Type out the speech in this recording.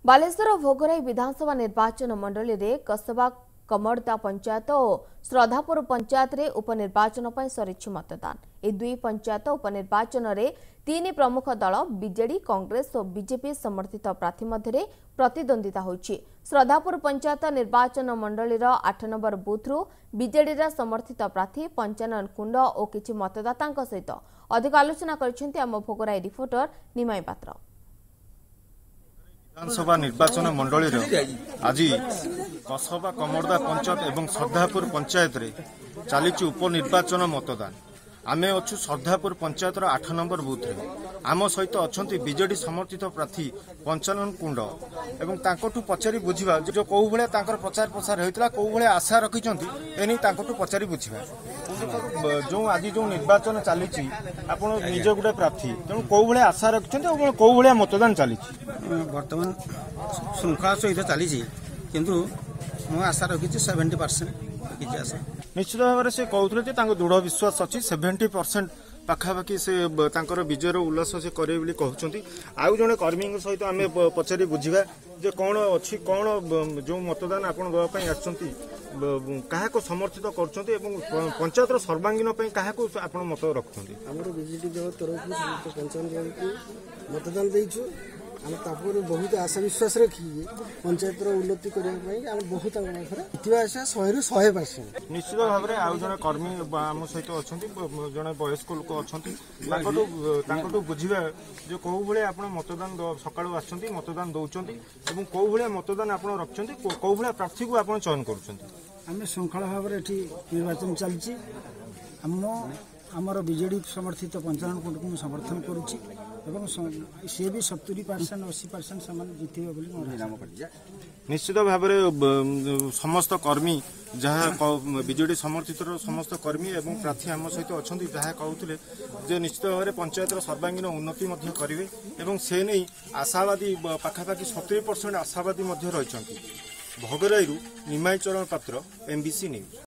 बालेश्वर भोगराई विधानसभा निर्वाचन मंडली रे कसबा कमरदा पंचायत और श्रद्धापुर पंचायत रे उपनिर्वाचन पर सरिछि मतदान। ए दुई पंचायत उपनिर्वाचन रे तीन प्रमुख दल बीजेडी कांग्रेस और बीजेपी समर्थित प्रार्थी मध्य प्रतिद्वंदिता होइछि। श्रद्धापुर पंचायत निर्वाचन मंडली 8 नंबर बूथ्रु बीजेडी समर्थित प्रार्थी पंचानन कुंड और किछि मतदाता सहित अधिक आलोचना करिसेंति आम भोगराई रिपोर्टर निमाई पात्र। विधानसभा निर्वाचन मंडली आज कसबा कमरदा पंचायत एवं श्रद्धापुर पंचायत रे चली उपनिर्वाचन मतदान। आमे अच्छु श्रद्धापुर पंचायत 8 नंबर बूथ रे आम सहित अच्छा बीजेडी समर्थित प्रार्थी पंचानन कुंड एवं तांकटू पचारि बुझिबा जो कौ भले तांकर प्रचार प्रसार होइतला कौ भले आशा रखिचंती एनी तांकटू पचारि बुझिबा जो आज जो निर्वाचन चली आपण निज गुटे प्रार्थी तेणु कौ भले आशा रखिचंती और कौ भले मतदान चली बर्तमान श्रृंखला सहित चली किंतु मु आशा रखी 70% आशा निश्चित भाव से कहते दृढ़ विश्वास अच्छी 70% पाखापाखि से विजयर उल्लास से करेंगे कहते। आउ जड़े कर्मी सहित आम पचारि बुझा जे कौन अच्छी कौन जो मतदान आपन देवाई क्या समर्थित कर पंचायत सर्वांगीन क्या आप मत रखुं बीजेडी दल तरफ पंचायत मतदान देचु बहुत आशा विश्वास रखिए पंचायत उन्नति करने बहुत इतिहास 100% निश्चित भाव में आउ जड़े कर्मी आम सहित अच्छा जड़े वयस्क लोक अच्छा बुझा जो कौ भाई आप मतदान सकाळु आसुँच मतदान दौरान कौ भाई मतदान आप रखिंट कौ भाई प्रार्थी को आप चयन कर श्रृंखला भाव में निर्वाचन चलती आमर बीजेडी समर्थित पंचानन कुंड को समर्थन करुच्ची सी भी 70% 80% जीते निश्चित भाव में समस्त कर्मी जहाँ बीजेडी समर्थित समस्त कर्मी एवं प्रार्थी आम सहित अच्छा जहाँ कहते जे निश्चित भाव में पंचायत सर्वांगीन उन्नति करेंगे और से नहीं आशावादी पाखापाखि 70% आशावादी रही। भोगराई निमाई चरण पात्र MBC न्यूज।